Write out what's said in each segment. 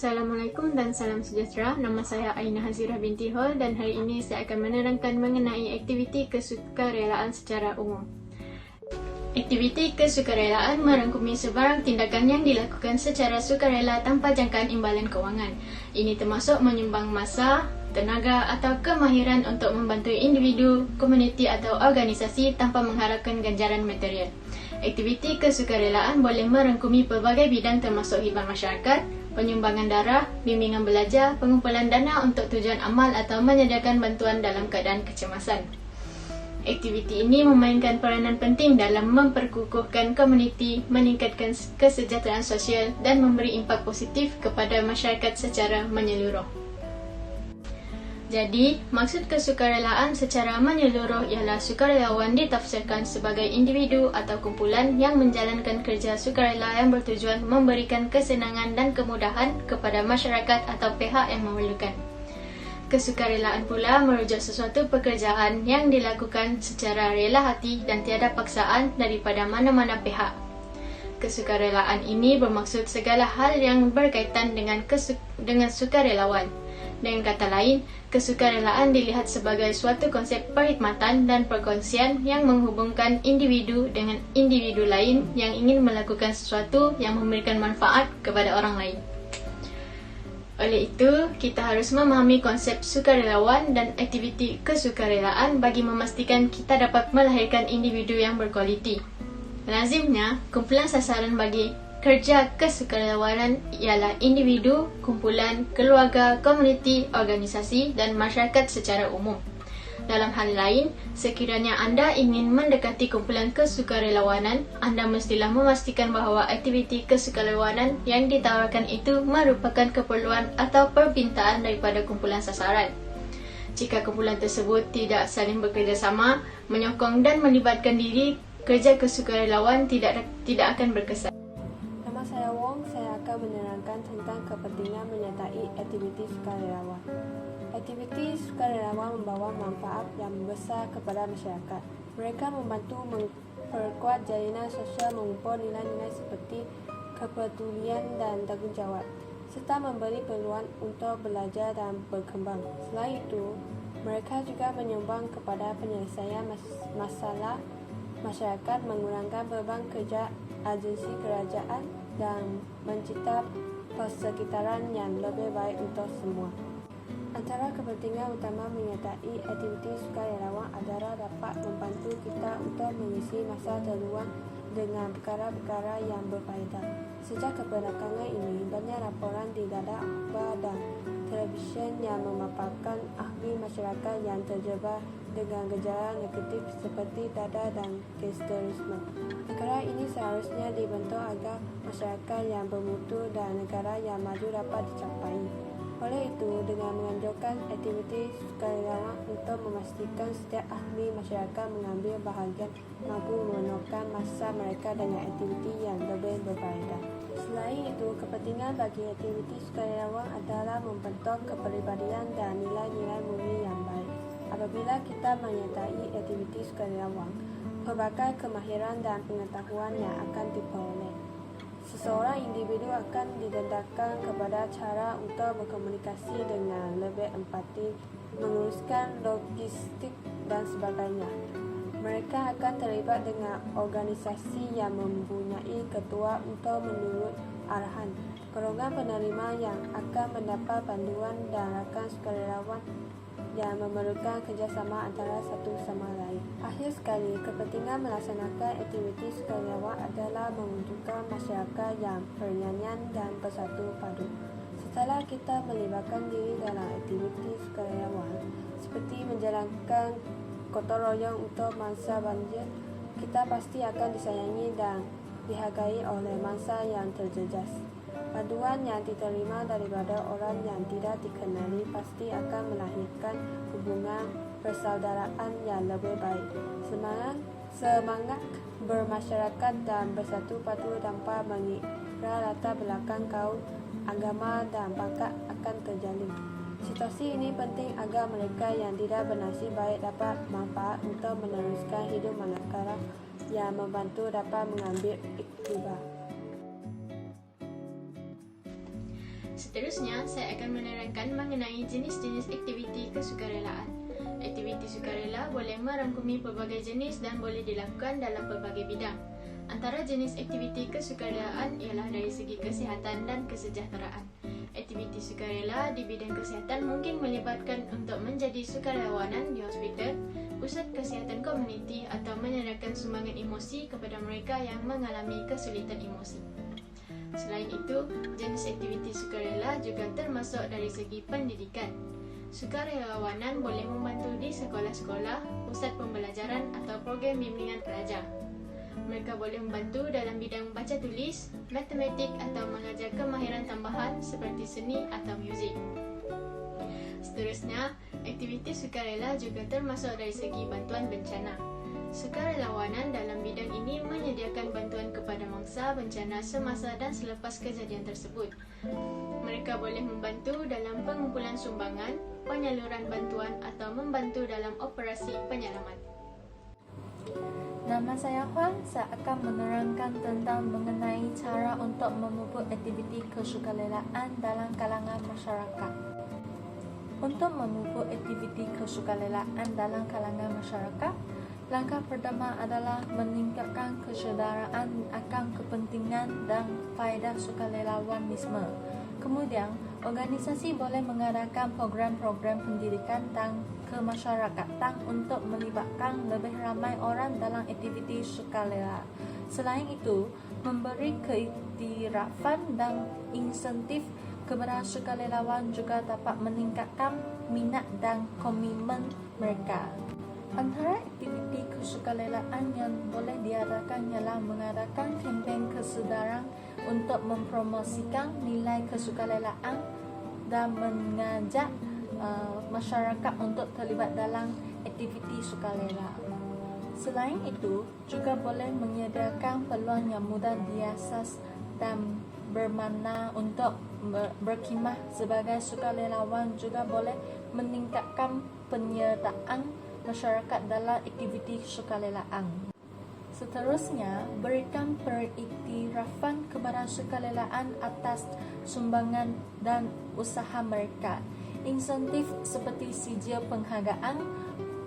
Assalamualaikum dan salam sejahtera. Nama saya Aina Hazirah binti Hol dan hari ini saya akan menerangkan mengenai aktiviti kesukarelaan secara umum. Aktiviti kesukarelaan merangkumi sebarang tindakan yang dilakukan secara sukarela tanpa jangkaan imbalan kewangan. Ini termasuk menyumbang masa, tenaga atau kemahiran untuk membantu individu, komuniti atau organisasi tanpa mengharapkan ganjaran material. Aktiviti kesukarelaan boleh merangkumi pelbagai bidang termasuk hiburan masyarakat, penyumbangan darah, bimbingan belajar, pengumpulan dana untuk tujuan amal atau menyediakan bantuan dalam keadaan kecemasan. Aktiviti ini memainkan peranan penting dalam memperkukuhkan komuniti, meningkatkan kesejahteraan sosial dan memberi impak positif kepada masyarakat secara menyeluruh. Jadi, maksud kesukarelaan secara menyeluruh ialah sukarelawan ditafsirkan sebagai individu atau kumpulan yang menjalankan kerja sukarela yang bertujuan memberikan kesenangan dan kemudahan kepada masyarakat atau pihak yang memerlukan. Kesukarelaan pula merujuk sesuatu pekerjaan yang dilakukan secara rela hati dan tiada paksaan daripada mana-mana pihak. Kesukarelaan ini bermaksud segala hal yang berkaitan dengan sukarelawan. Dengan kata lain, kesukarelaan dilihat sebagai suatu konsep perkhidmatan dan perkongsian yang menghubungkan individu dengan individu lain yang ingin melakukan sesuatu yang memberikan manfaat kepada orang lain. Oleh itu, kita harus memahami konsep sukarelawan dan aktiviti kesukarelaan bagi memastikan kita dapat melahirkan individu yang berkualiti. Lazimnya, kumpulan sasaran bagi kerja kesukarelawanan ialah individu, kumpulan, keluarga, komuniti, organisasi dan masyarakat secara umum. Dalam hal lain, sekiranya anda ingin mendekati kumpulan kesukarelawanan, anda mestilah memastikan bahawa aktiviti kesukarelawanan yang ditawarkan itu merupakan keperluan atau permintaan daripada kumpulan sasaran. Jika kumpulan tersebut tidak saling bekerjasama, menyokong dan melibatkan diri, kerja kesukarelawan tidak akan berkesan. Nama saya Wong, saya akan menerangkan tentang kepentingan menyertai aktiviti sukarelawan. Aktiviti sukarelawan membawa manfaat yang besar kepada masyarakat. Mereka membantu memperkuat jalinan sosial, mengumpul nilai-nilai seperti kepedulian dan tanggungjawab, serta memberi peluang untuk belajar dan berkembang. Selain itu, mereka juga menyumbang kepada penyelesaian masalah masyarakat, mengurangkan beban kerja agensi kerajaan dan mencipta persekitaran yang lebih baik untuk semua. Antara kepentingan utama menyertai aktiviti sukarelawan adalah dapat membantu kita untuk mengisi masa terluang dengan perkara-perkara yang berfaedah. Sejak kebelakangan ini, banyak laporan di dalam akhbar dan televisyen yang memaparkan ahli masyarakat yang terjebak dengan gejala negatif seperti dada dan histerisme. Negara ini seharusnya dibentuk agar masyarakat yang bermutu dan negara yang maju dapat dicapai. Oleh itu, dengan menganjurkan aktiviti sukarelawan untuk memastikan setiap ahli masyarakat mengambil bahagian mampu memenuhkan masa mereka dengan aktiviti yang lebih berfaedah. Selain itu, kepentingan bagi aktiviti sukarelawan adalah membentuk kepribadian dan nilai-nilai murni yang baik. Apabila kita menyertai aktiviti sukarelawan, pelbagai kemahiran dan pengetahuan yang akan diperoleh. Seseorang individu akan didedahkan kepada cara untuk berkomunikasi dengan lebih empati, menguruskan logistik dan sebagainya. Mereka akan terlibat dengan organisasi yang mempunyai ketua untuk menurut arahan, golongan penerima yang akan mendapat bantuan dan rakan sukarelawan yang memerlukan kerjasama antara satu sama lain. Akhir sekali, kepentingan melaksanakan aktiviti sukarelawan adalah mewujudkan masyarakat yang bernyanyian dan bersatu padu. Setelah kita melibatkan diri dalam aktiviti sukarelawan, seperti menjalankan gotong royong untuk mangsa banjir, kita pasti akan disayangi dan dihargai oleh mangsa yang terjejas. Bantuan yang diterima daripada orang yang tidak dikenali pasti akan melahirkan hubungan persaudaraan yang lebih baik. Semangat bermasyarakat dan bersatu padu tanpa mengira latar belakang kaum, agama dan pangkat akan terjalin. Situasi ini penting agar mereka yang tidak bernasib baik dapat manfaat untuk meneruskan hidup manakala yang membantu dapat mengambil iktibar. Seterusnya, saya akan menerangkan mengenai jenis-jenis aktiviti kesukarelaan. Aktiviti sukarela boleh merangkumi pelbagai jenis dan boleh dilakukan dalam pelbagai bidang. Antara jenis aktiviti kesukarelaan ialah dari segi kesihatan dan kesejahteraan. Aktiviti sukarela di bidang kesihatan mungkin melibatkan untuk menjadi sukarelawanan di hospital, pusat kesihatan komuniti atau menyerahkan sumbangan emosi kepada mereka yang mengalami kesulitan emosi. Selain itu, jenis aktiviti sukarela juga termasuk dari segi pendidikan. Sukarelawanan boleh membantu di sekolah-sekolah, pusat pembelajaran atau program bimbingan pelajar. Mereka boleh membantu dalam bidang baca tulis, matematik atau mengajar kemahiran tambahan seperti seni atau muzik. Seterusnya, aktiviti sukarela juga termasuk dari segi bantuan bencana. Sukarelawanan dalam bidang ini menyediakan bantuan kepada mangsa bencana semasa dan selepas kejadian tersebut. Mereka boleh membantu dalam pengumpulan sumbangan, penyaluran bantuan atau membantu dalam operasi penyelamat. Nama saya Huan, saya akan menerangkan tentang mengenai cara untuk memupuk aktiviti kesukarelaan dalam kalangan masyarakat. Untuk memupuk aktiviti kesukarelaan dalam kalangan masyarakat, langkah pertama adalah meningkatkan kesedaraan akan kepentingan dan faedah sukarelawanisme. Kemudian, organisasi boleh mengadakan program-program pendidikan dan kemasyarakatan untuk melibatkan lebih ramai orang dalam aktiviti sukarela. Selain itu, memberi keiktirafan dan insentif kepada sukarelawan juga dapat meningkatkan minat dan komitmen mereka. Antara aktiviti kesukarelaan yang boleh diadakan ialah mengadakan kempen kesedaran untuk mempromosikan nilai kesukarelaan dan mengajak masyarakat untuk terlibat dalam aktiviti sukarela. Selain itu, juga boleh menyediakan peluang yang mudah diakses dan bermakna untuk berkhidmat sebagai sukarelawan juga boleh meningkatkan penyertaan masyarakat dalam aktiviti sukarelaaan. Seterusnya, berikan periktirafan kepada sukarelawan atas sumbangan dan usaha mereka. Insentif seperti sijil penghargaan,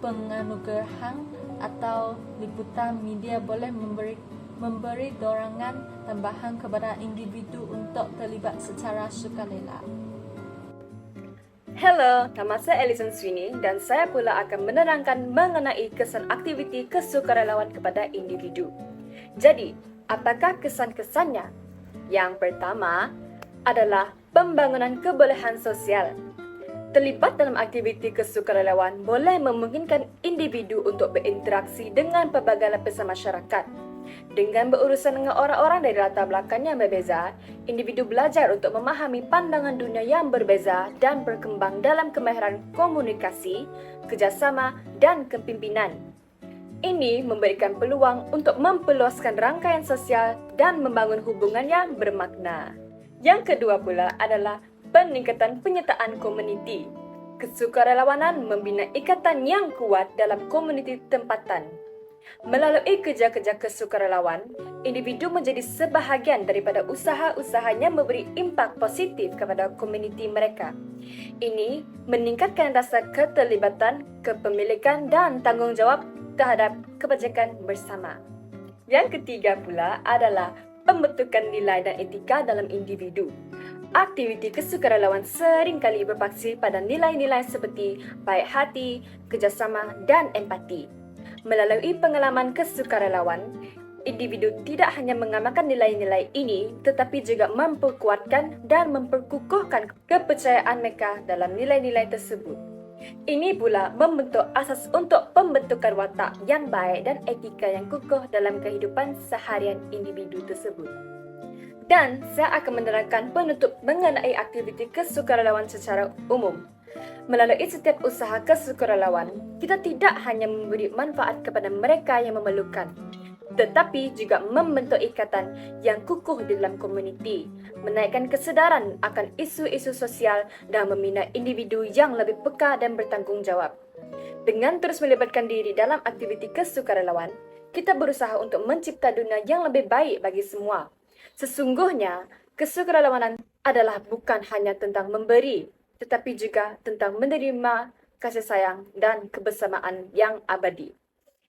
penganugerahan atau liputan media boleh memberi dorongan tambahan kepada individu untuk terlibat secara sukarela. Hello, nama saya Alison Sweeney dan saya pula akan menerangkan mengenai kesan aktiviti kesukarelawan kepada individu. Jadi, apakah kesan-kesannya? Yang pertama adalah pembangunan kebolehan sosial. Terlibat dalam aktiviti kesukarelawan boleh memungkinkan individu untuk berinteraksi dengan pelbagai lapisan masyarakat. Dengan berurusan dengan orang-orang dari latar belakang yang berbeza, individu belajar untuk memahami pandangan dunia yang berbeza dan berkembang dalam kemahiran komunikasi, kerjasama dan kepimpinan. Ini memberikan peluang untuk memperluaskan rangkaian sosial dan membangun hubungan yang bermakna. Yang kedua pula adalah peningkatan penyertaan komuniti. Kesukarelawanan membina ikatan yang kuat dalam komuniti tempatan. Melalui kerja-kerja kesukarelawan, individu menjadi sebahagian daripada usaha-usahanya memberi impak positif kepada komuniti mereka. Ini meningkatkan rasa keterlibatan, kepemilikan dan tanggungjawab terhadap kebajikan bersama. Yang ketiga pula adalah pembentukan nilai dan etika dalam individu. Aktiviti kesukarelawan seringkali berpaksi pada nilai-nilai seperti baik hati, kerjasama dan empati. Melalui pengalaman kesukarelawan, individu tidak hanya mengamalkan nilai-nilai ini tetapi juga memperkuatkan dan memperkukuhkan kepercayaan mereka dalam nilai-nilai tersebut. Ini pula membentuk asas untuk pembentukan watak yang baik dan etika yang kukuh dalam kehidupan seharian individu tersebut. Dan saya akan menerangkan penutup mengenai aktiviti kesukarelawan secara umum. Melalui setiap usaha kesukarelawan, kita tidak hanya memberi manfaat kepada mereka yang memerlukan, tetapi juga membentuk ikatan yang kukuh di dalam komuniti, menaikkan kesedaran akan isu-isu sosial dan membina individu yang lebih peka dan bertanggungjawab. Dengan terus melibatkan diri dalam aktiviti kesukarelawan, kita berusaha untuk mencipta dunia yang lebih baik bagi semua. Sesungguhnya, kesukarelawanan adalah bukan hanya tentang memberi, tetapi juga tentang menerima kasih sayang dan kebersamaan yang abadi.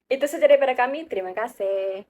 Itu saja daripada kami. Terima kasih.